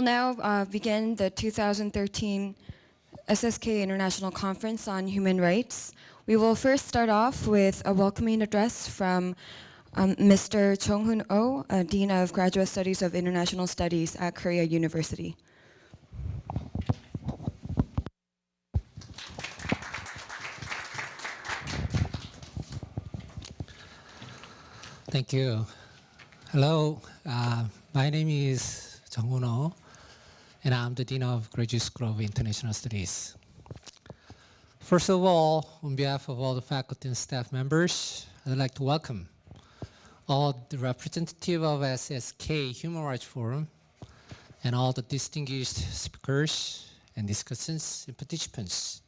now begin the 2013 SSK International Conference on Human Rights. We will first start off with a welcoming address from Mr. Jong-hoon Oh, Dean of Graduate Studies of International Studies at Korea University. Thank you. Hello, my name is Jong-hoon Oh, and I'm the Dean of Graduate School of International Studies. First of all, on behalf of all the faculty and staff members, I'd like to welcome all the representatives of SSK Human Rights Forum and all the distinguished speakers and discussants and participants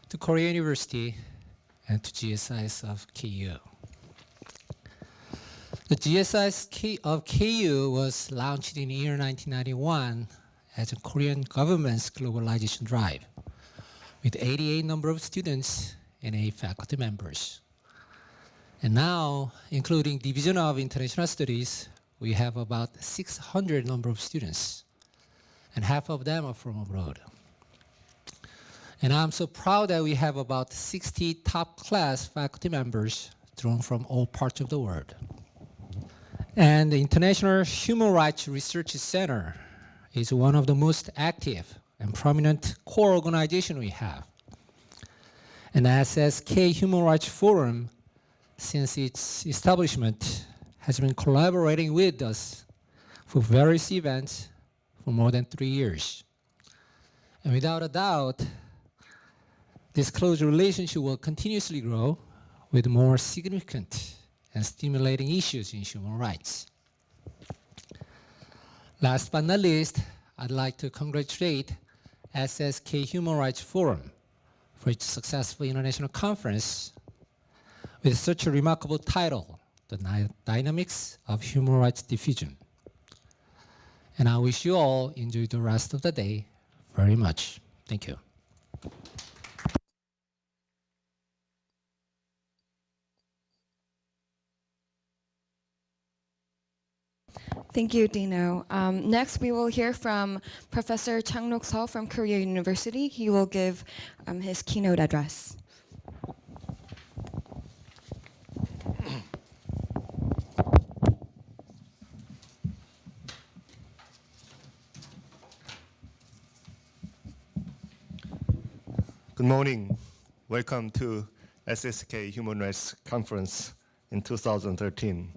to Korea University and to GSIs of KU. The GSIs of KU was launched in the year 1991 as a Korean government's globalization drive, with 88 number of students and 8 faculty members. And now, including Division of International Studies, we have about 600 number of students, and half of them are from abroad. And I'm so proud that we have about 60 top-class faculty members drawn from all parts of the world. And the International Human Rights Research Center is one of the most active and prominent core organizations we have. And SSK Human Rights Forum, since its establishment, has been collaborating with us for various events for more than 3 years. And without a doubt, this close relationship will continuously grow with more significant and stimulating issues in human rights. Last but not least, I'd like to congratulate SSK Human Rights Forum for its successful international conference with such a remarkable title, The Dynamics of Human Rights Diffusion. And I wish you all enjoy the rest of the day very much. Thank you. Thank you, Dino. Next, we will hear from Professor Chang-nok Seo from Korea University. He will give his keynote address. Good morning. Welcome to SSK Human Rights Conference in 2013.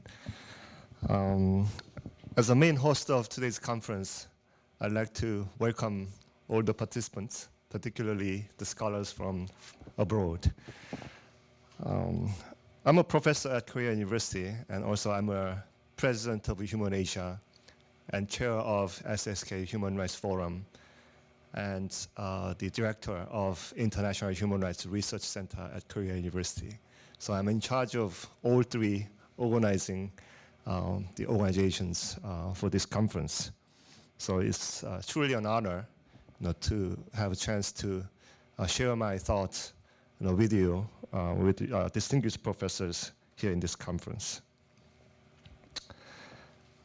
As the main host of today's conference, I'd like to welcome all the participants, particularly the scholars from abroad. I'm a professor at Korea University, and also I'm a president of Human Asia and chair of SSK Human Rights Forum, and the director of International Human Rights Research Center at Korea University. So I'm in charge of all 3 organizing the organizations for this conference. So it's truly an honor to have a chance to share my thoughts with you, with distinguished professors here in this conference.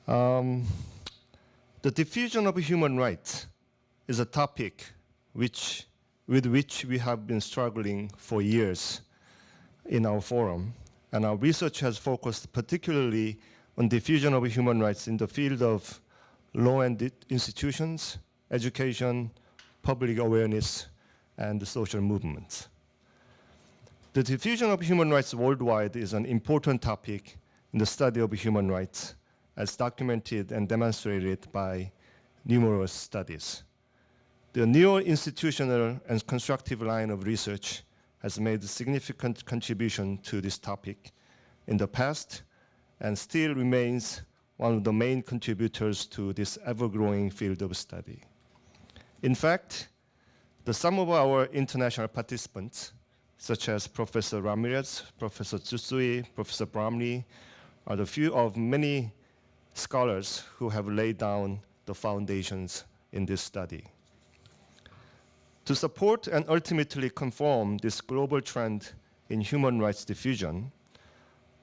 The diffusion of human rights is a topic with which we have been struggling for years in our forum, and our research has focused particularly on diffusion of human rights in the field of law and institutions, education, public awareness, and the social movements. The diffusion of human rights worldwide is an important topic in the study of human rights, as documented and demonstrated by numerous studies. The neo-institutional and constructive line of research has made a significant contribution to this topic in the past, and still remains one of the main contributors to this ever-growing field of study. In fact, some of our international participants, such as Professor Ramirez, Professor Tsusui, Professor Bromley, are the few of many scholars who have laid down the foundations in this study. To support and ultimately conform this global trend in human rights diffusion,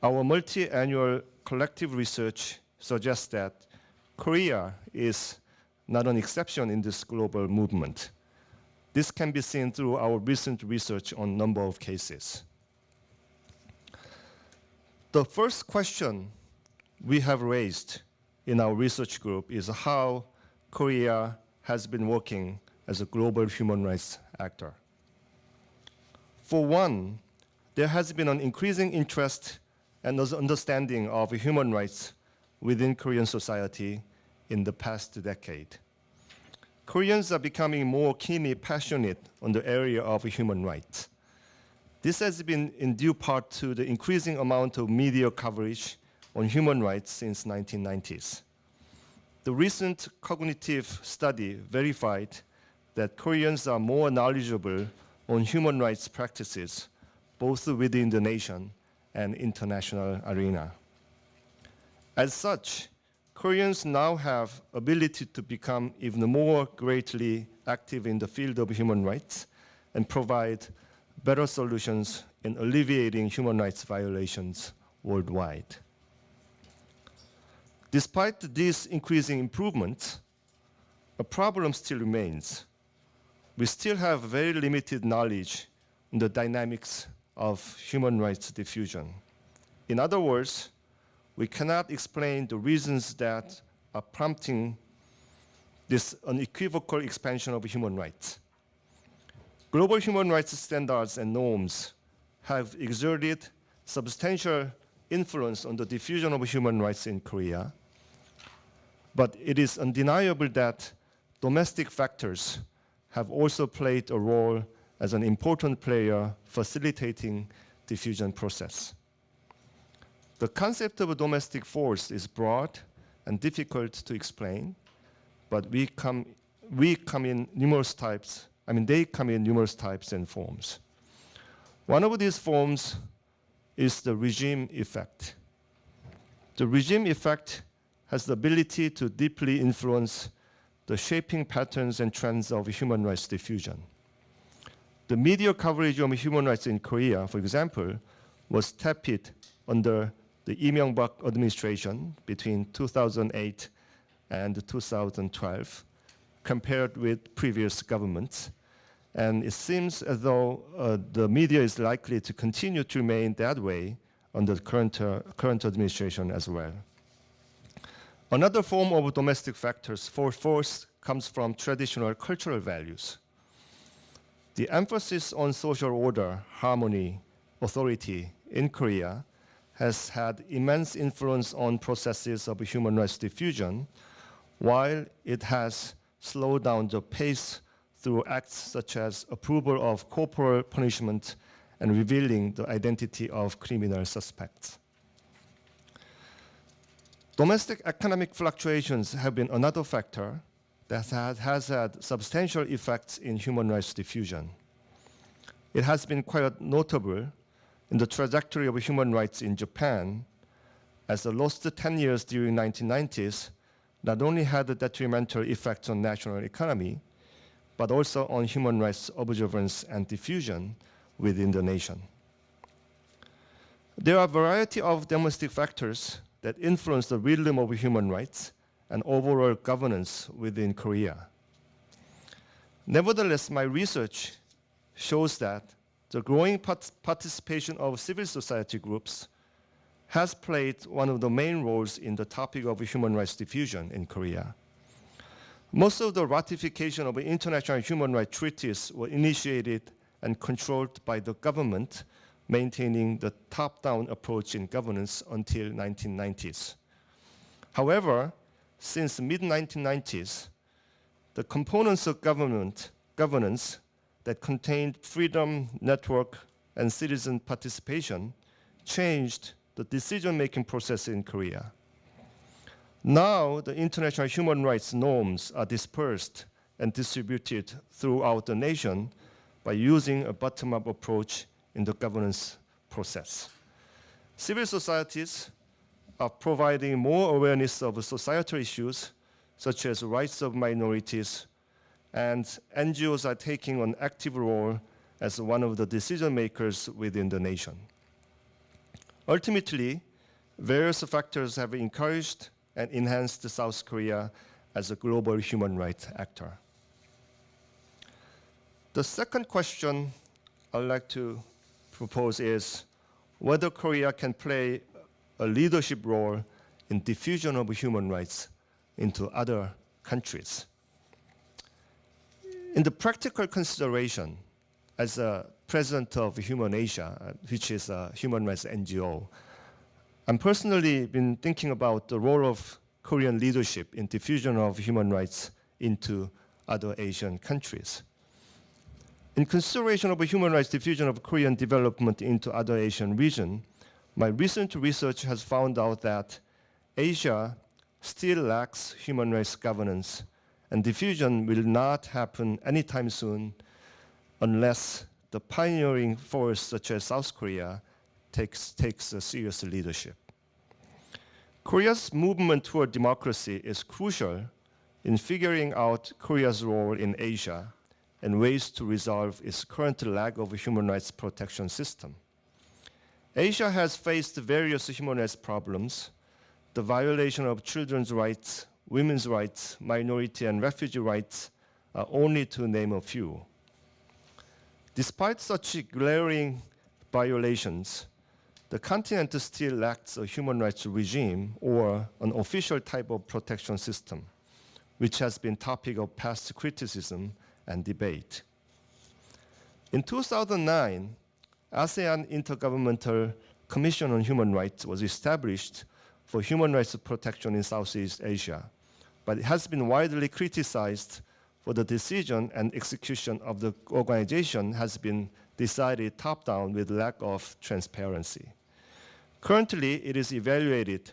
our multi-annual collective research suggests that Korea is not an exception in this global movement. This can be seen through our recent research on a number of cases. The first question we have raised in our research group is how Korea has been working as a global human rights actor. For one, there has been an increasing interest and understanding of human rights within Korean society in the past decade. Koreans are becoming more keenly passionate on the area of human rights. This has been in due part to the increasing amount of media coverage on human rights since 1990s. The recent cognitive study verified that Koreans are more knowledgeable on human rights practices, both within the nation and international arena. As such, Koreans now have ability to become even more greatly active in the field of human rights and provide better solutions in alleviating human rights violations worldwide. Despite these increasing improvements, a problem still remains. We still have very limited knowledge on the dynamics of human rights diffusion. In other words, we cannot explain the reasons that are prompting this unequivocal expansion of human rights. Global human rights standards and norms have exerted substantial influence on the diffusion of human rights in Korea, but it is undeniable that domestic factors have also played a role as an important player facilitating diffusion process. The concept of a domestic force is broad and difficult to explain, but they come in numerous types and forms. One of these forms is the regime effect. The regime effect has the ability to deeply influence the shaping patterns and trends of human rights diffusion. The media coverage of human rights in Korea, for example, was tepid under the Lee Myung-bak administration between 2008 and 2012, compared with previous governments. And it seems as though the media is likely to continue to remain that way under the current administration as well. Another form of domestic factors for force comes from traditional cultural values. The emphasis on social order, harmony, authority in Korea has had immense influence on processes of human rights diffusion, while it has slowed down the pace through acts such as approval of corporal punishment and revealing the identity of criminal suspects. Domestic economic fluctuations have been another factor that has had substantial effects in human rights diffusion. It has been quite notable in the trajectory of human rights in Japan, as the lost 10 years during 1990s not only had a detrimental effect on national economy, but also on human rights observance and diffusion within the nation. There are a variety of domestic factors that influence the rhythm of human rights and overall governance within Korea. Nevertheless, my research shows that the growing participation of civil society groups has played one of the main roles in the topic of human rights diffusion in Korea. Most of the ratification of international human rights treaties were initiated and controlled by the government, maintaining the top-down approach in governance until 1990s. However, since the mid-1990s, the components of governance that contained freedom, network, and citizen participation changed the decision-making process in Korea. Now, the international human rights norms are dispersed and distributed throughout the nation by using a bottom-up approach in the governance process. Civil societies are providing more awareness of societal issues, such as rights of minorities, and NGOs are taking an active role as one of the decision makers within the nation. Ultimately, various factors have encouraged and enhanced South Korea as a global human rights actor. The second question I'd like to propose is whether Korea can play a leadership role in diffusion of human rights into other countries. In the practical consideration, as a president of Human Asia, which is a human rights NGO, I'm personally been thinking about the role of Korean leadership in diffusion of human rights into other Asian countries. In consideration of a human rights diffusion of Korean development into other Asian region, my recent research has found out that Asia still lacks human rights governance, and diffusion will not happen anytime soon unless the pioneering force such as South Korea takes a serious leadership. Korea's movement toward democracy is crucial in figuring out Korea's role in Asia and ways to resolve its current lack of a human rights protection system. Asia has faced various human rights problems, the violation of children's rights, women's rights, minority and refugee rights are only to name a few. Despite such glaring violations, the continent still lacks a human rights regime or an official type of protection system, which has been topic of past criticism and debate. In 2009, ASEAN Intergovernmental Commission on Human Rights was established for human rights protection in Southeast Asia, but it has been widely criticized for the decision and execution of the organization has been decided top-down with lack of transparency. Currently, it is evaluated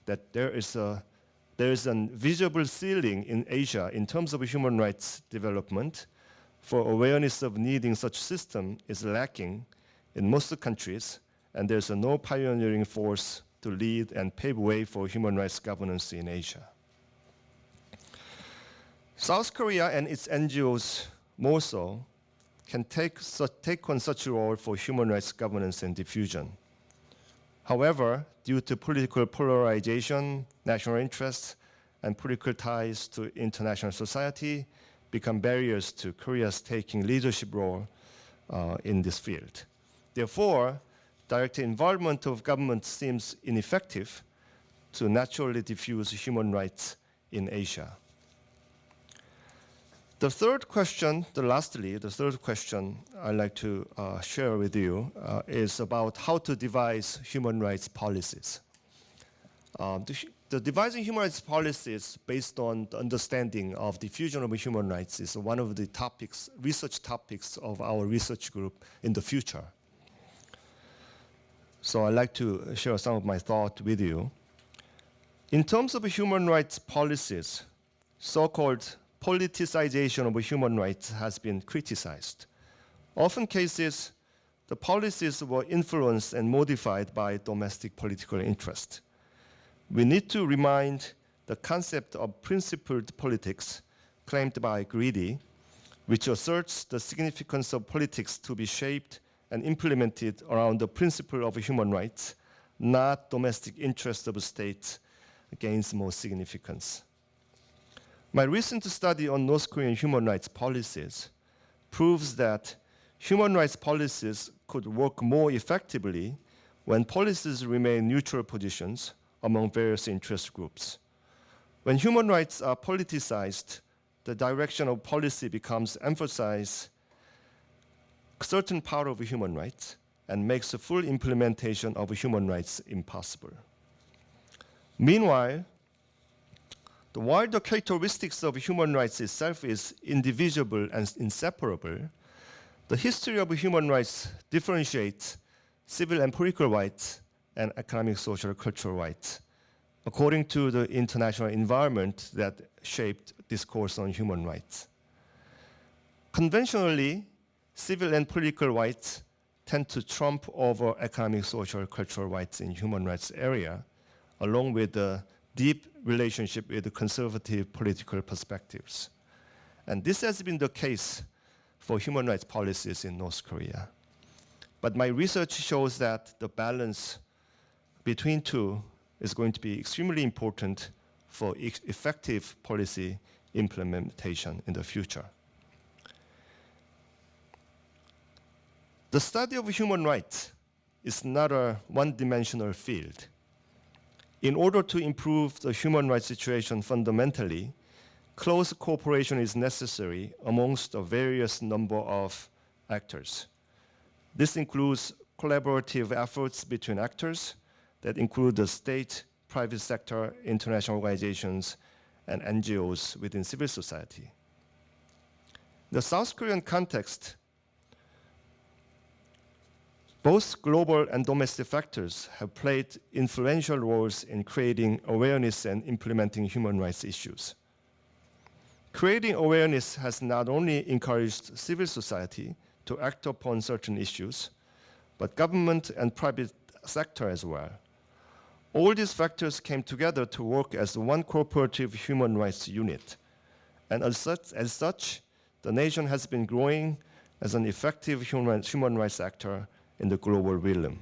that there is a visible ceiling in Asia in terms of human rights development, for awareness of needing such system is lacking in most countries, and there's no pioneering force to lead and pave way for human rights governance in Asia. South Korea and its NGOs more so can take on such a role for human rights governance and diffusion. However, due to political polarization, national interests, and political ties to international society become barriers to Korea's taking leadership role in this field. Therefore, direct involvement of government seems ineffective to naturally diffuse human rights in Asia. The third question I'd like to share with you is about how to devise human rights policies. The devising human rights policies based on the understanding of diffusion of human rights is one of the research topics of our research group in the future. So I'd like to share some of my thoughts with you. In terms of human rights policies, so-called politicization of human rights has been criticized. Often cases, the policies were influenced and modified by domestic political interest. We need to remind the concept of principled politics claimed by Greedy, which asserts the significance of politics to be shaped and implemented around the principle of human rights, not domestic interest of states gains more significance. My recent study on North Korean human rights policies proves that human rights policies could work more effectively when policies remain neutral positions among various interest groups. When human rights are politicized, the direction of policy becomes emphasize certain part of human rights and makes the full implementation of human rights impossible. Meanwhile, while the characteristics of human rights itself is indivisible and inseparable, the history of human rights differentiates civil and political rights and economic, social, cultural rights according to the international environment that shaped discourse on human rights. Conventionally, civil and political rights tend to trump over economic, social, cultural rights in human rights area, along with the deep relationship with the conservative political perspectives. And this has been the case for human rights policies in North Korea. But my research shows that the balance between two is going to be extremely important for effective policy implementation in the future. The study of human rights is not a one-dimensional field. In order to improve the human rights situation fundamentally, close cooperation is necessary amongst a various number of actors. This includes collaborative efforts between actors that include the state, private sector, international organizations, and NGOs within civil society. The South Korean context, both global and domestic factors have played influential roles in creating awareness and implementing human rights issues. Creating awareness has not only encouraged civil society to act upon certain issues, but government and private sector as well. All these factors came together to work as one cooperative human rights unit. And as such, the nation has been growing as an effective human rights actor in the global realm.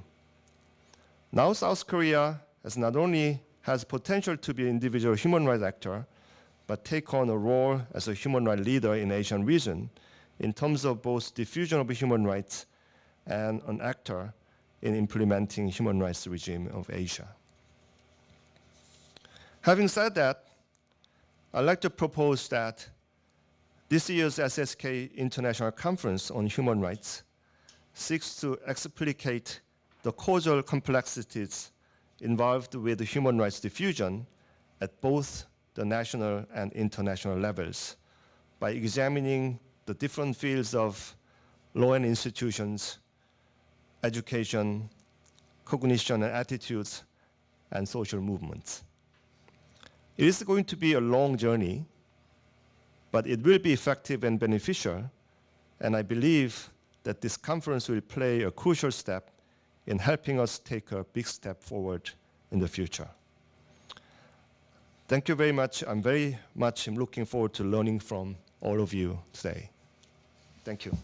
Now South Korea not only has potential to be an individual human rights actor, but take on a role as a human rights leader in the Asian region in terms of both diffusion of human rights and an actor in implementing human rights regime of Asia. Having said that, I'd like to propose that this year's SSK International Conference on Human Rights seeks to explicate the causal complexities involved with human rights diffusion at both the national and international levels by examining the different fields of law and institutions, education, cognition and attitudes, and social movements. It is going to be a long journey, but it will be effective and beneficial, and I believe that this conference will play a crucial step in helping us take a big step forward in the future. Thank you very much. I'm very much looking forward to learning from all of you today. Thank you.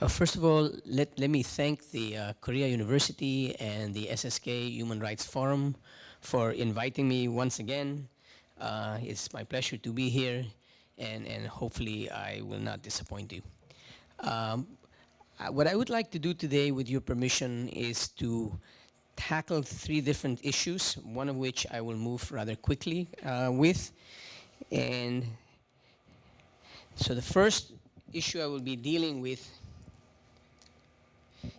First of all, let me thank the Korea University and the SSK Human Rights Forum for inviting me once again. It's my pleasure to be here, and hopefully I will not disappoint you. What I would like to do today, with your permission, is to tackle 3 different issues, one of which I will move rather quickly with. And so the first issue I will be dealing with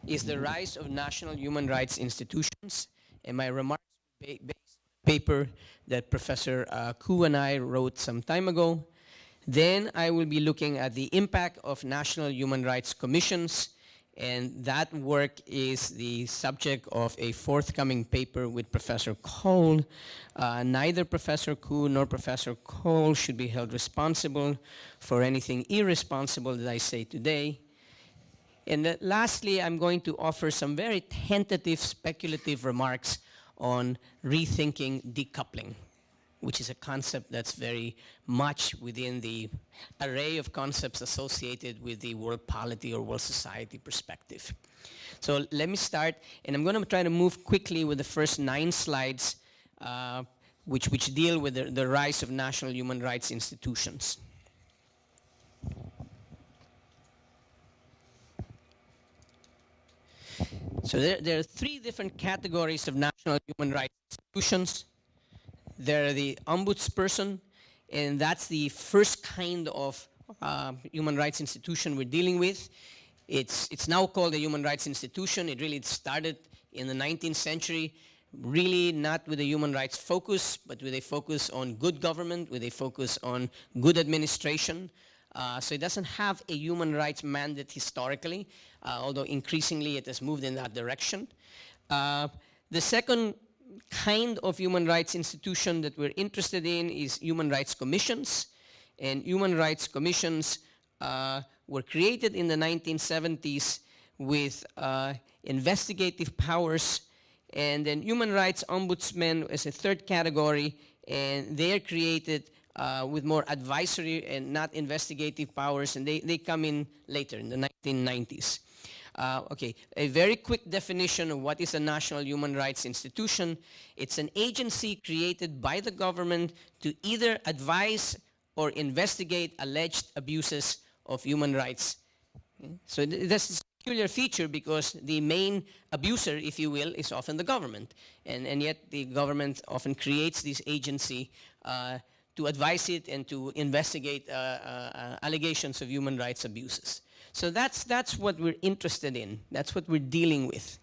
is the rise of national human rights institutions, and my remarks based on a paper that Professor Koo and I wrote some time ago. Then I will be looking at the impact of national human rights commissions, and that work is the subject of a forthcoming paper with Professor Cole. Neither Professor Koo nor Professor Cole should be held responsible for anything irresponsible that I say today. And lastly, I'm going to offer some very tentative, speculative remarks on rethinking decoupling, which is a concept that's very much within the array of concepts associated with the world polity or world society perspective. So let me start, and I'm going to try to move quickly with the first 9 slides, which deal with the rise of national human rights institutions. So there are 3 different categories of national human rights institutions. There are the ombudsperson, and that's the first kind of human rights institution we're dealing with. It's now called a human rights institution. It really started in the 19th century, really not with a human rights focus, but with a focus on good government, with a focus on good administration. So it doesn't have a human rights mandate historically, although increasingly it has moved in that direction. The second kind of human rights institution that we're interested in is human rights commissions. And human rights commissions were created in the 1970s with investigative powers, and then human rights ombudsmen as a third category, and they are created with more advisory and not investigative powers, and they come in later in the 1990s. Okay, a very quick definition of what is a national human rights institution. It's an agency created by the government to either advise or investigate alleged abuses of human rights. Okay? So this is a peculiar feature because the main abuser, if you will, is often the government. And yet the government often creates this agency to advise it and to investigate allegations of human rights abuses. So that's what we're interested in. That's what we're dealing with.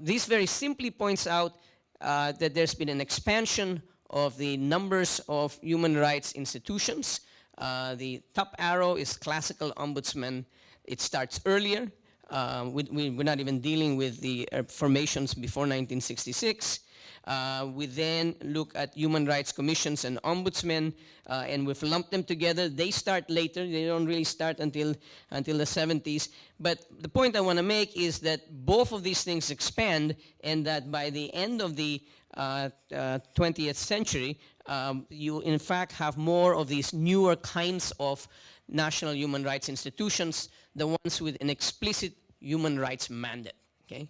This very simply points out that there's been an expansion of the numbers of human rights institutions. The top arrow is classical ombudsman. It starts earlier. We're not even dealing with the formations before 1966. We then look at human rights commissions and ombudsmen, and we've lumped them together. They start later. They don't really start until the 70s. But the point I want to make is that both of these things expand, and that by the end of the 20th century, you in fact have more of these newer kinds of national human rights institutions, the ones with an explicit human rights mandate. Okay?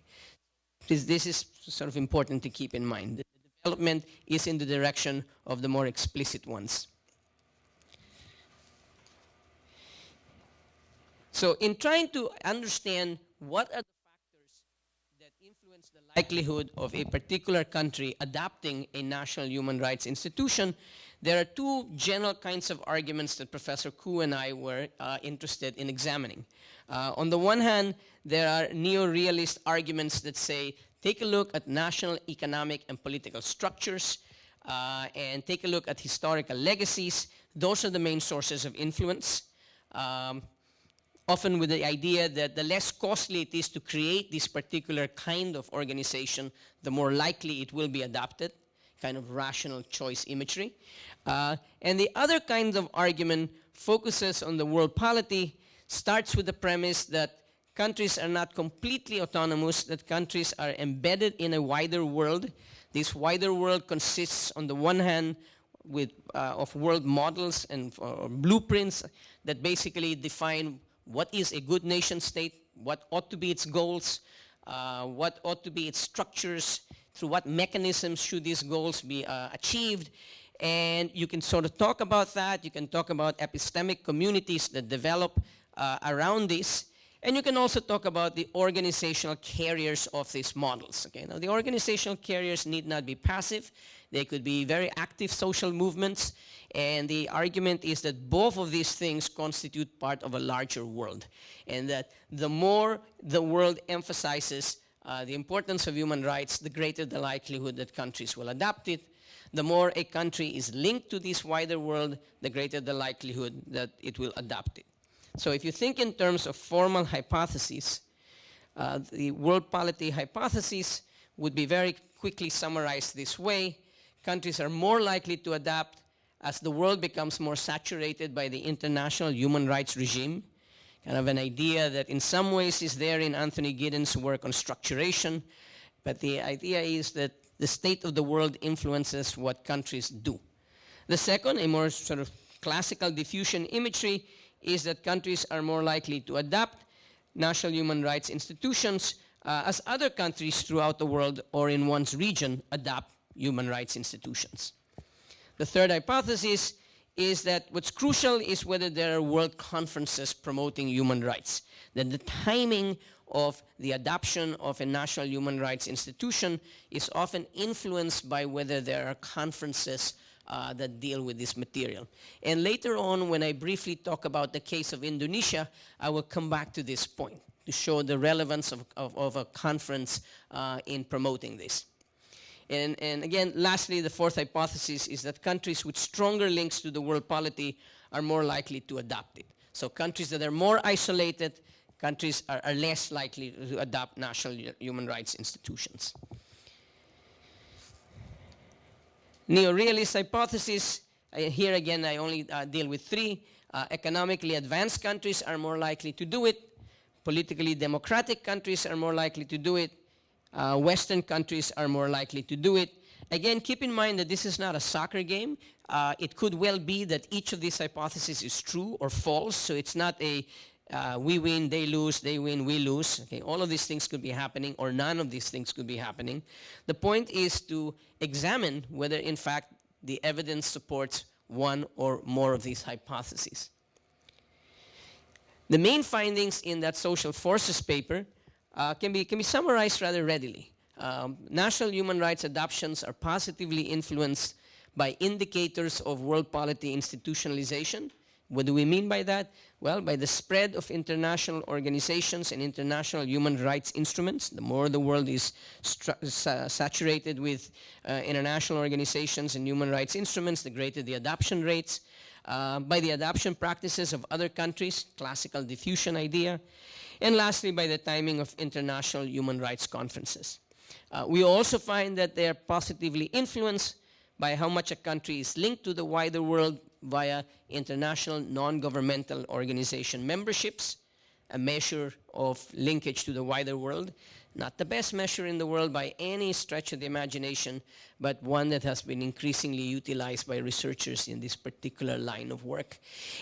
This is sort of important to keep in mind. The development is in the direction of the more explicit ones. So in trying to understand what are the factors that influence the likelihood of a particular country adopting a national human rights institution, there are two general kinds of arguments that Professor Koo and I were interested in examining. On the one hand, there are neo-realist arguments that say, take a look at national economic and political structures, and take a look at historical legacies. Those are the main sources of influence. Often with the idea that the less costly it is to create this particular kind of organization, the more likely it will be adopted, kind of rational choice imagery. And the other kind of argument focuses on the world polity, starts with the premise that countries are not completely autonomous, that countries are embedded in a wider world. This wider world consists, on the one hand, of world models and blueprints that basically define what is a good nation state, what ought to be its goals, what ought to be its structures, through what mechanisms should these goals be achieved. And you can sort of talk about that. You can talk about epistemic communities that develop around this. And you can also talk about the organizational carriers of these models. Okay? Now, the organizational carriers need not be passive. They could be very active social movements. And the argument is that both of these things constitute part of a larger world. And that the more the world emphasizes the importance of human rights, the greater the likelihood that countries will adopt it. The more a country is linked to this wider world, the greater the likelihood that it will adopt it. So if you think in terms of formal hypotheses, the world polity hypothesis would be very quickly summarized this way. Countries are more likely to adapt as the world becomes more saturated by the international human rights regime. Kind of an idea that in some ways is there in Anthony Giddens' work on structuration, but the idea is that the state of the world influences what countries do. The second, a more sort of classical diffusion imagery, is that countries are more likely to adopt national human rights institutions as other countries throughout the world or in one's region adopt human rights institutions. The third hypothesis is that what's crucial is whether there are world conferences promoting human rights, that the timing of the adoption of a national human rights institution is often influenced by whether there are conferences that deal with this material. And later on, when I briefly talk about the case of Indonesia, I will come back to this point to show the relevance of a conference in promoting this. And again, lastly, the fourth hypothesis is that countries with stronger links to the world polity are more likely to adopt it. So countries that are more isolated, countries are less likely to adopt national human rights institutions. Neo-realist hypothesis, here again I only deal with three. Economically advanced countries are more likely to do it. Politically democratic countries are more likely to do it. Western countries are more likely to do it. Again, keep in mind that this is not a soccer game. It could well be that each of these hypotheses is true or false, so it's not a we win, they lose, they win, we lose. Okay, all of these things could be happening, or none of these things could be happening. The point is to examine whether, in fact, the evidence supports one or more of these hypotheses. The main findings in that social forces paper can be summarized rather readily. National human rights adoptions are positively influenced by indicators of world polity institutionalization. What do we mean by that? Well, by the spread of international organizations and international human rights instruments. The more the world is saturated with international organizations and human rights instruments, the greater the adoption rates. By the adoption practices of other countries, classical diffusion idea. And lastly, by the timing of international human rights conferences. We also find that they are positively influenced by how much a country is linked to the wider world via international non-governmental organization memberships, a measure of linkage to the wider world. Not the best measure in the world by any stretch of the imagination, but one that has been increasingly utilized by researchers in this particular line of work.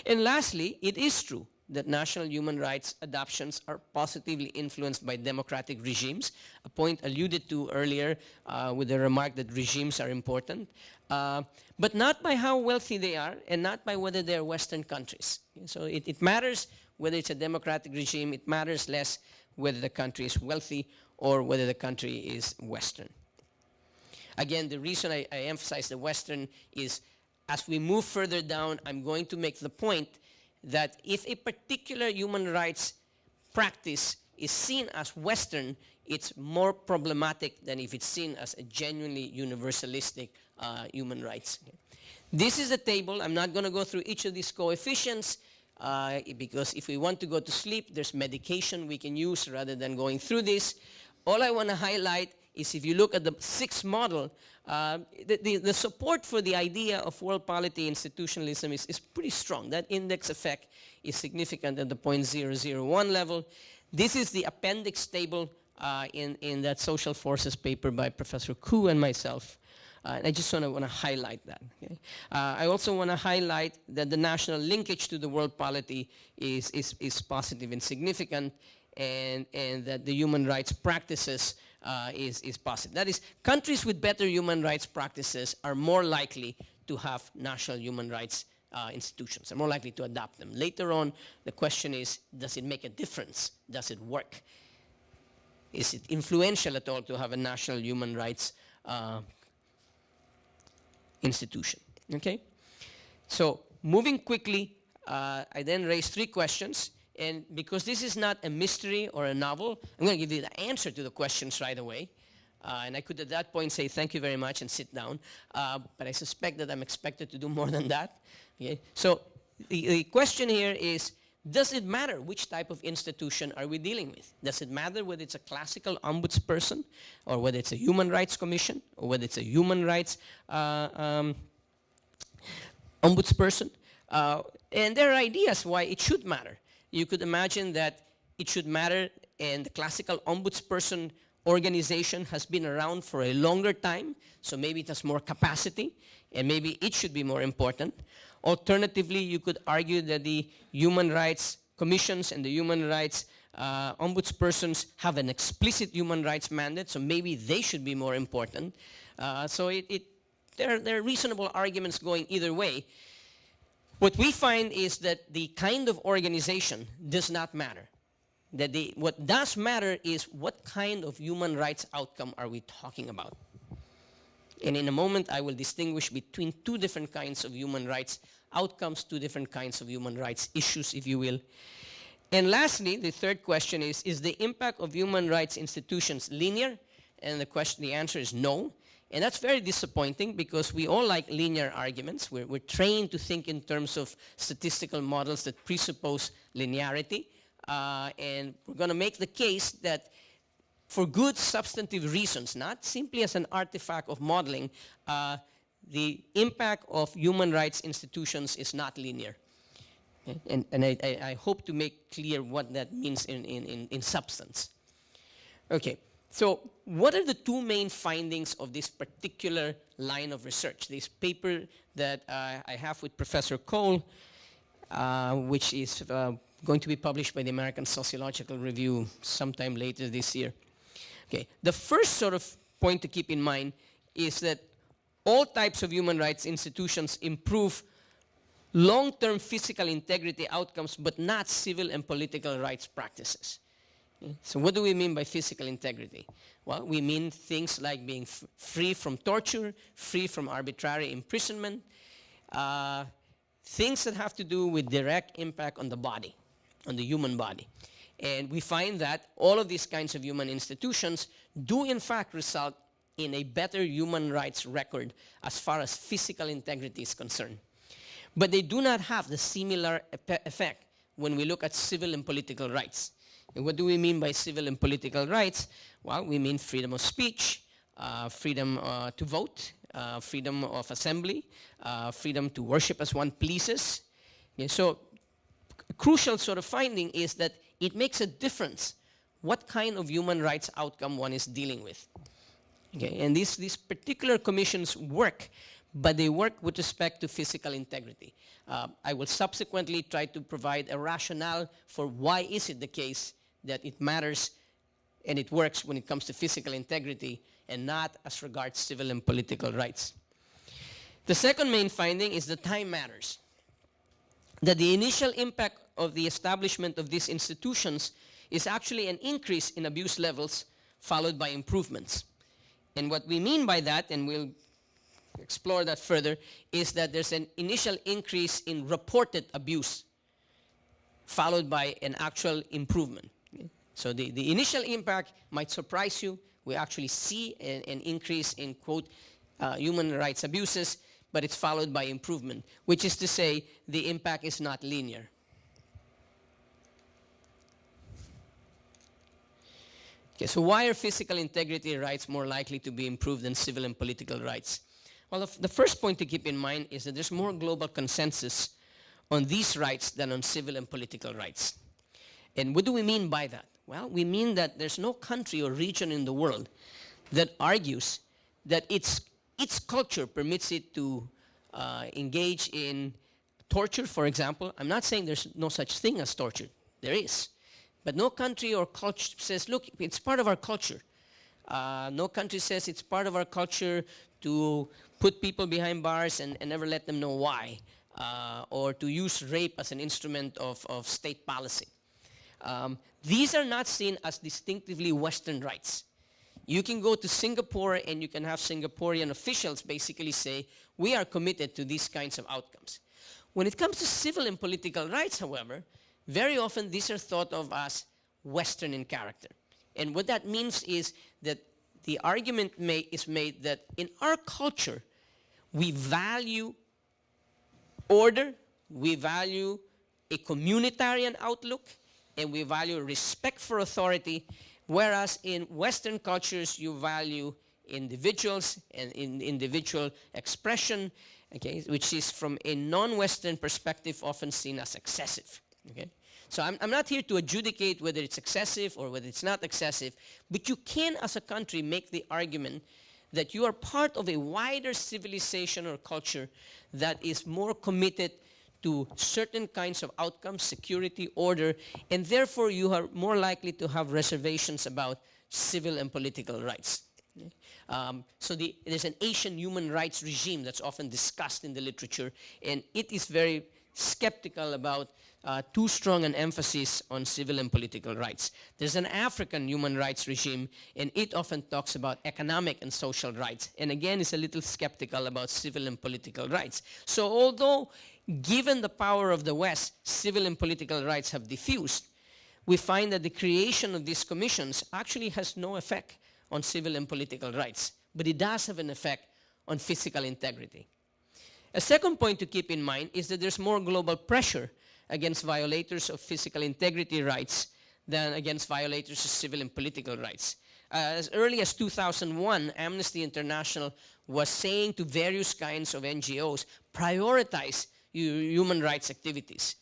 And lastly, it is true that national human rights adoptions are positively influenced by democratic regimes, a point alluded to earlier with the remark that regimes are important, but not by how wealthy they are and not by whether they're Western countries. So it matters whether it's a democratic regime, it matters less whether the country is wealthy or whether the country is Western. Again, the reason I emphasize the Western is as we move further down, I'm going to make the point that if a particular human rights practice is seen as Western, it's more problematic than if it's seen as a genuinely universalistic human rights. This is a table. I'm not going to go through each of these coefficients because if we want to go to sleep, there's medication we can use rather than going through this. All I want to highlight is if you look at the sixth model, the support for the idea of world polity institutionalism is pretty strong. That index effect is significant at the 0.001 level. This is the appendix table in that social forces paper by Professor Koo and myself. And I just want to highlight that. Okay? I also want to highlight that the national linkage to the world polity is positive and significant, and that the human rights practices is positive. That is, countries with better human rights practices are more likely to have national human rights institutions, are more likely to adopt them. Later on, the question is, does it make a difference? Does it work? Is it influential at all to have a national human rights institution? Okay? So, moving quickly, I then raised three questions. And because this is not a mystery or a novel, I'm going to give you the answer to the questions right away. And I could at that point say thank you very much and sit down. But I suspect that I'm expected to do more than that. Okay? So the question here is, does it matter which type of institution are we dealing with? Does it matter whether it's a classical ombudsperson or whether it's a human rights commission or whether it's a human rights ombudsperson? And there are ideas why it should matter. You could imagine that it should matter, and the classical ombudsperson organization has been around for a longer time, so maybe it has more capacity, and maybe it should be more important. Alternatively, you could argue that the human rights commissions and the human rights ombudspersons have an explicit human rights mandate, so maybe they should be more important. So there are reasonable arguments going either way. What we find is that the kind of organization does not matter. That what does matter is what kind of human rights outcome are we talking about. And in a moment, I will distinguish between two different kinds of human rights outcomes, two different kinds of human rights issues, if you will. And lastly, the third question is the impact of human rights institutions linear? And the answer is no. And that's very disappointing because we all like linear arguments. We're trained to think in terms of statistical models that presuppose linearity. And we're going to make the case that for good substantive reasons, not simply as an artifact of modeling, the impact of human rights institutions is not linear. Okay? And I hope to make clear what that means in substance. Okay. So what are the two main findings of this particular line of research? This paper that I have with Professor Cole, which is going to be published by the American Sociological Review sometime later this year. Okay, the first sort of point to keep in mind is that all types of human rights institutions improve long-term physical integrity outcomes, but not civil and political rights practices. Okay? So what do we mean by physical integrity? Well, we mean things like being free from torture, free from arbitrary imprisonment, things that have to do with direct impact on the body, on the human body. And we find that all of these kinds of human institutions do in fact result in a better human rights record as far as physical integrity is concerned. But they do not have the similar effect when we look at civil and political rights. And what do we mean by civil and political rights? Well, we mean freedom of speech, freedom to vote, freedom of assembly, freedom to worship as one pleases. Okay, so a crucial sort of finding is that it makes a difference what kind of human rights outcome one is dealing with. Okay, and these particular commissions work, but they work with respect to physical integrity. I will subsequently try to provide a rationale for why is it the case that it matters and it works when it comes to physical integrity and not as regards civil and political rights. The second main finding is that time matters. That the initial impact of the establishment of these institutions is actually an increase in abuse levels followed by improvements. And what we mean by that, and we'll explore that further, is that there's an initial increase in reported abuse followed by an actual improvement. Okay? So the initial impact might surprise you. We actually see an increase in, quote, human rights abuses, but it's followed by improvement, which is to say the impact is not linear. Okay, so why are physical integrity rights more likely to be improved than civil and political rights? Well, the first point to keep in mind is that there's more global consensus on these rights than on civil and political rights. And what do we mean by that? Well, we mean that there's no country or region in the world that argues that its culture permits it to engage in torture, for example. I'm not saying there's no such thing as torture. There is. But no country or culture says, look, it's part of our culture. No country says it's part of our culture to put people behind bars and never let them know why, or to use rape as an instrument of state policy. These are not seen as distinctively Western rights. You can go to Singapore and you can have Singaporean officials basically say, we are committed to these kinds of outcomes. When it comes to civil and political rights, however, very often these are thought of as Western in character. And what that means is that the argument is made that in our culture, we value order, we value a communitarian outlook, and we value respect for authority, whereas in Western cultures, you value individuals and individual expression, okay, which is from a non-Western perspective often seen as excessive. Okay? So I'm not here to adjudicate whether it's excessive or whether it's not excessive, but you can, as a country, make the argument that you are part of a wider civilization or culture that is more committed to certain kinds of outcomes, security, order, and therefore you are more likely to have reservations about civil and political rights. Okay? So there's an Asian human rights regime that's often discussed in the literature, and it is very skeptical about too strong an emphasis on civil and political rights. There's an African human rights regime, and it often talks about economic and social rights, and again is a little skeptical about civil and political rights. So although, given the power of the West, civil and political rights have diffused, we find that the creation of these commissions actually has no effect on civil and political rights, but it does have an effect on physical integrity. A second point to keep in mind is that there's more global pressure against violators of physical integrity rights than against violators of civil and political rights. As early as 2001, Amnesty International was saying to various kinds of NGOs, prioritize human rights activities.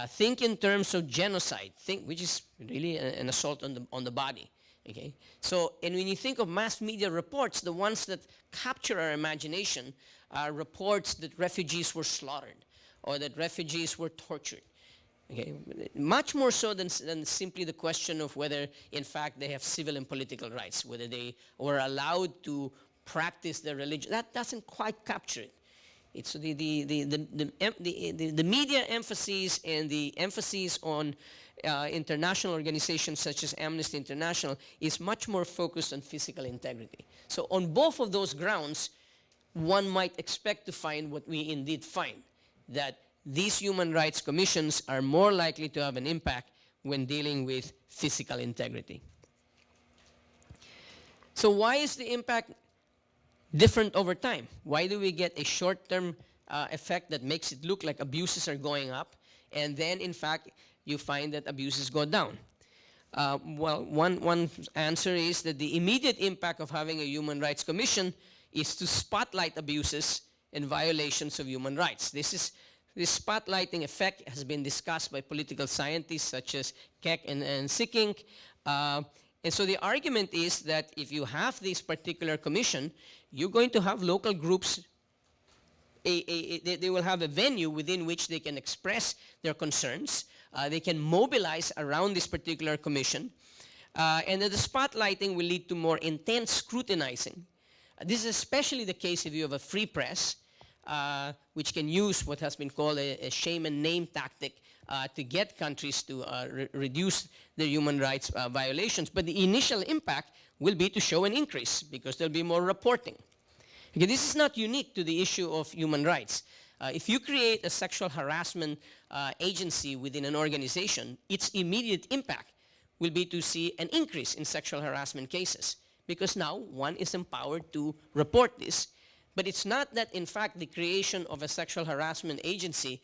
Think in terms of genocide, which is really an assault on the body. Okay? So, and when you think of mass media reports, the ones that capture our imagination are reports that refugees were slaughtered or that refugees were tortured. Okay? Much more so than simply the question of whether, in fact, they have civil and political rights, whether they were allowed to practice their religion. That doesn't quite capture it. It's the media emphasis and the emphasis on international organizations such as Amnesty International is much more focused on physical integrity. So on both of those grounds, one might expect to find what we indeed find, that these human rights commissions are more likely to have an impact when dealing with physical integrity. So why is the impact different over time? Why do we get a short-term effect that makes it look like abuses are going up, and then, in fact, you find that abuses go down? Well, one answer is that the immediate impact of having a human rights commission is to spotlight abuses and violations of human rights. This spotlighting effect has been discussed by political scientists such as Keck and Sikkink. And so the argument is that if you have this particular commission, you're going to have local groups. They will have a venue within which they can express their concerns. They can mobilize around this particular commission. And that the spotlighting will lead to more intense scrutinizing. This is especially the case if you have a free press, which can use what has been called a shame and name tactic to get countries to reduce their human rights violations. But the initial impact will be to show an increase because there'll be more reporting. Okay, this is not unique to the issue of human rights. If you create a sexual harassment agency within an organization, its immediate impact will be to see an increase in sexual harassment cases because now one is empowered to report this. But it's not that, in fact, the creation of a sexual harassment agency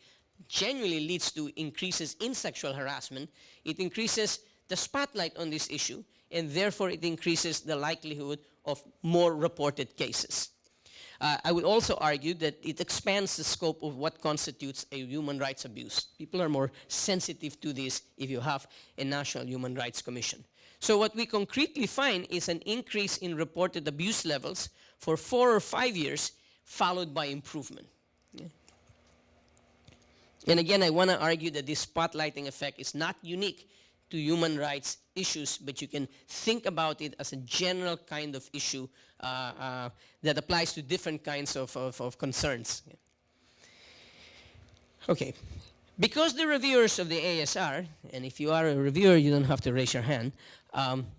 genuinely leads to increases in sexual harassment. It increases the spotlight on this issue, and therefore it increases the likelihood of more reported cases. I would also argue that it expands the scope of what constitutes a human rights abuse. People are more sensitive to this if you have a National Human Rights Commission. So what we concretely find is an increase in reported abuse levels for 4 or 5 years, followed by improvement. Yeah. And again, I want to argue that this spotlighting effect is not unique to human rights issues, but you can think about it as a general kind of issue that applies to different kinds of concerns. Yeah. Okay. Because the reviewers of the ASR, and if you are a reviewer, you don't have to raise your hand,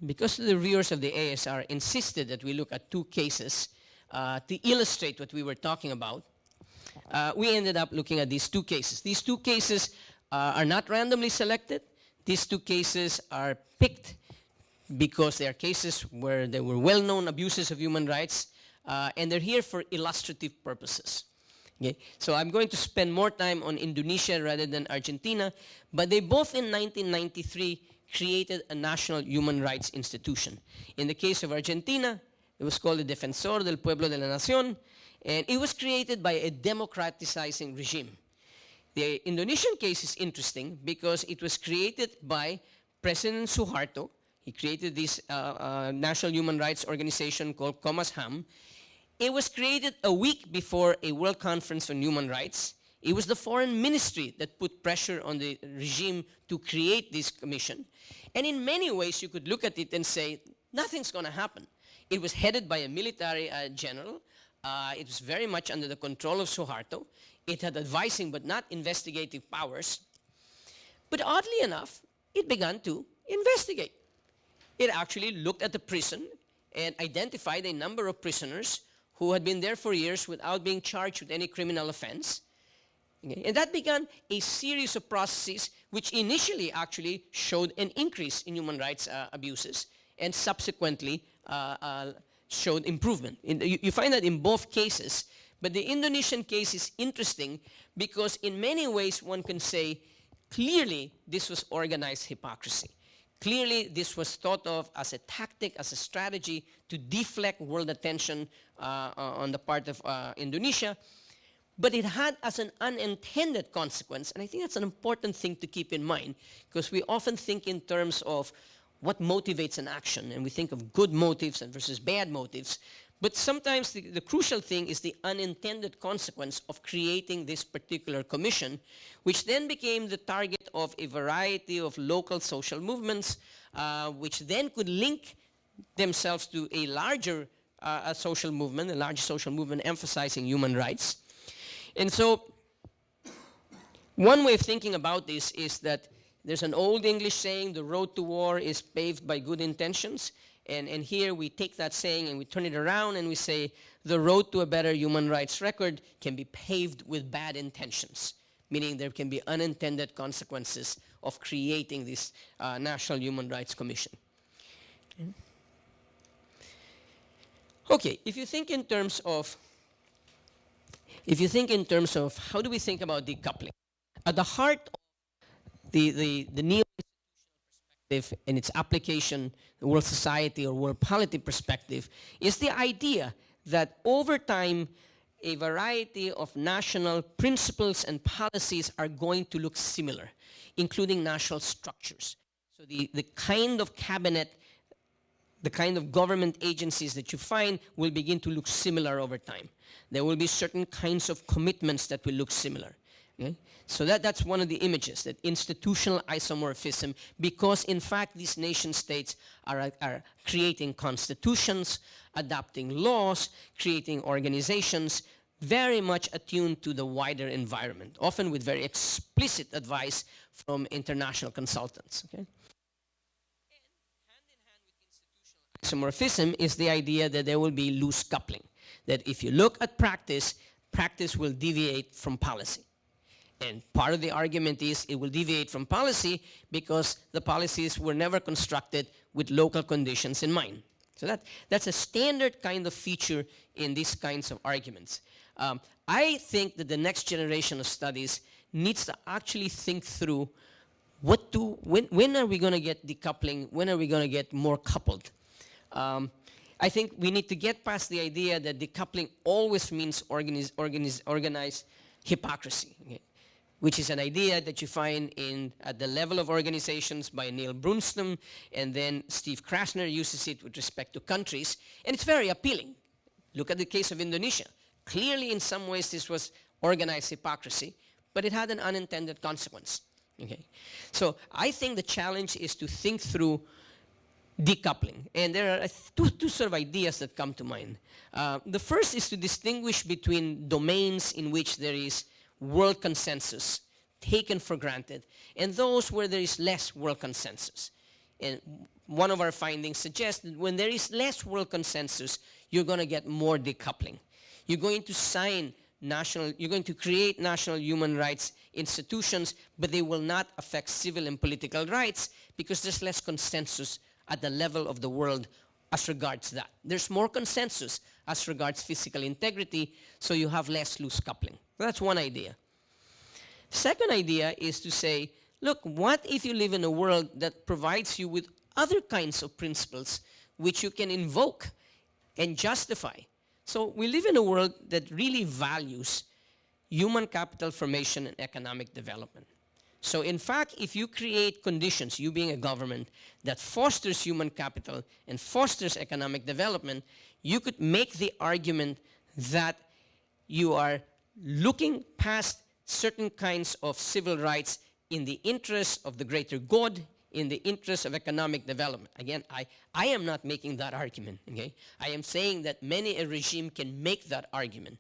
because the reviewers of the ASR insisted that we look at 2 cases to illustrate what we were talking about, we ended up looking at these 2 cases. These 2 cases are not randomly selected. These 2 cases are picked because they are cases where there were well-known abuses of human rights, and they're here for illustrative purposes. Okay? So I'm going to spend more time on Indonesia rather than Argentina, but they both in 1993 created a national human rights institution. In the case of Argentina, it was called the Defensor del Pueblo de la Nación, and it was created by a democratizing regime. The Indonesian case is interesting because it was created by President Suharto. He created this national human rights organization called Komnas HAM. It was created a week before a World Conference on Human Rights. It was the foreign ministry that put pressure on the regime to create this commission. And in many ways, you could look at it and say, nothing's going to happen. It was headed by a military general. It was very much under the control of Suharto. It had advising but not investigative powers. But oddly enough, it began to investigate. It actually looked at the prison and identified a number of prisoners who had been there for years without being charged with any criminal offense. Okay? And that began a series of processes which initially actually showed an increase in human rights abuses and subsequently showed improvement. You find that in both cases. But the Indonesian case is interesting because in many ways one can say clearly this was organized hypocrisy. Clearly this was thought of as a tactic, as a strategy to deflect world attention on the part of Indonesia. But it had as an unintended consequence, and I think that's an important thing to keep in mind, because we often think in terms of what motivates an action, and we think of good motives versus bad motives. But sometimes the crucial thing is the unintended consequence of creating this particular commission, which then became the target of a variety of local social movements, which then could link themselves to a larger social movement, a large social movement emphasizing human rights. And so one way of thinking about this is that there's an old English saying, the road to war is paved by good intentions. And here we take that saying and we turn it around and we say, the road to a better human rights record can be paved with bad intentions, meaning there can be unintended consequences of creating this National Human Rights Commission. Okay, if you think in terms of how do we think about decoupling, at the heart of the neo perspective and its application, the world society or world polity perspective, is the idea that over time a variety of national principles and policies are going to look similar, including national structures. So the kind of cabinet, the kind of government agencies that you find will begin to look similar over time. There will be certain kinds of commitments that will look similar. Okay? So that's one of the images, that institutional isomorphism, because in fact these nation states are creating constitutions, adopting laws, creating organizations, very much attuned to the wider environment, often with very explicit advice from international consultants. Okay? Isomorphism is the idea that there will be loose coupling, that if you look at practice, practice will deviate from policy. And part of the argument is it will deviate from policy because the policies were never constructed with local conditions in mind. So that's a standard kind of feature in these kinds of arguments. I think that the next generation of studies needs to actually think through when are we going to get decoupling, when are we going to get more coupled. I think we need to get past the idea that decoupling always means organized hypocrisy, okay? Which is an idea that you find at the level of organizations by Neil Brunstam, and then Steve Krasner uses it with respect to countries, and it's very appealing. Look at the case of Indonesia. Clearly, in some ways, this was organized hypocrisy, but it had an unintended consequence. Okay? So I think the challenge is to think through decoupling. And there are two sort of ideas that come to mind. The first is to distinguish between domains in which there is world consensus taken for granted and those where there is less world consensus. And one of our findings suggests that when there is less world consensus, you're going to get more decoupling. You're going to create national human rights institutions, but they will not affect civil and political rights because there's less consensus at the level of the world as regards that. There's more consensus as regards physical integrity, so you have less loose coupling. That's one idea. Second idea is to say, look, what if you live in a world that provides you with other kinds of principles which you can invoke and justify? So we live in a world that really values human capital formation and economic development. So in fact, if you create conditions, you being a government, that fosters human capital and fosters economic development, you could make the argument that you are looking past certain kinds of civil rights in the interest of the greater good, in the interest of economic development. Again, I am not making that argument. Okay? I am saying that many a regime can make that argument.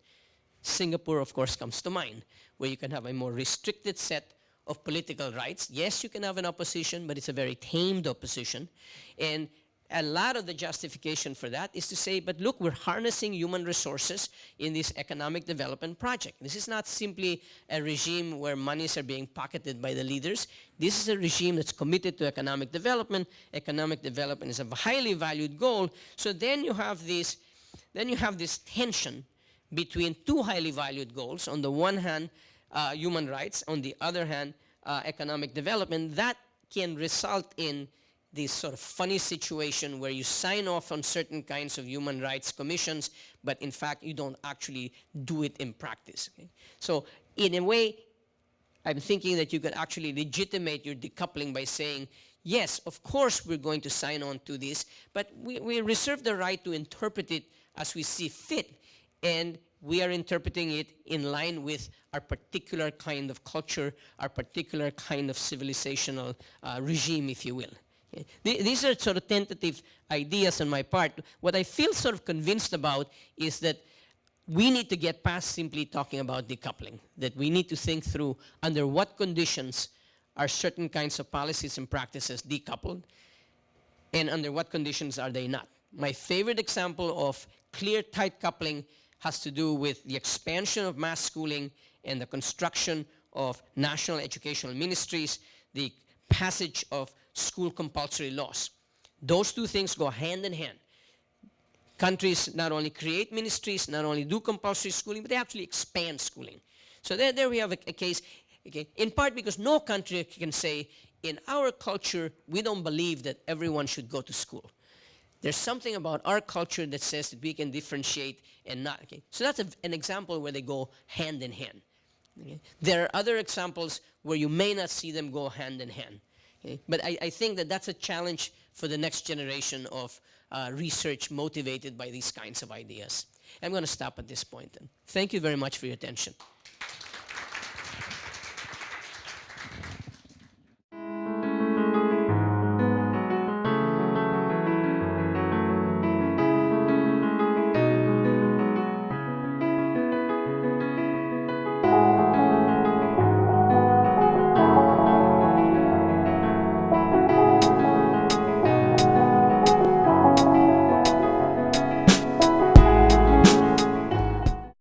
Singapore, of course, comes to mind, where you can have a more restricted set of political rights. Yes, you can have an opposition, but it's a very tamed opposition. And a lot of the justification for that is to say, but look, we're harnessing human resources in this economic development project. This is not simply a regime where monies are being pocketed by the leaders. This is a regime that's committed to economic development. Economic development is a highly valued goal. So then you have this tension between two highly valued goals. On the one hand, human rights, on the other hand, economic development. That can result in this sort of funny situation where you sign off on certain kinds of human rights commissions, but in fact you don't actually do it in practice. Okay? So in a way, I'm thinking that you could actually legitimate your decoupling by saying, yes, of course we're going to sign on to this, but we reserve the right to interpret it as we see fit, and we are interpreting it in line with our particular kind of culture, our particular kind of civilizational regime, if you will. Okay? These are sort of tentative ideas on my part. What I feel sort of convinced about is that we need to get past simply talking about decoupling, that we need to think through under what conditions are certain kinds of policies and practices decoupled, and under what conditions are they not. My favorite example of clear, tight coupling has to do with the expansion of mass schooling and the construction of national educational ministries, the passage of school compulsory laws. Those two things go hand in hand. Countries not only create ministries, not only do compulsory schooling, but they actually expand schooling. So there we have a case, okay, in part because no country can say, in our culture, we don't believe that everyone should go to school. There's something about our culture that says that we can differentiate and not. Okay? So that's an example where they go hand in hand. Okay? There are other examples where you may not see them go hand in hand. Okay? But I think that that's a challenge for the next generation of research motivated by these kinds of ideas. I'm going to stop at this point. Then. Thank you very much for your attention.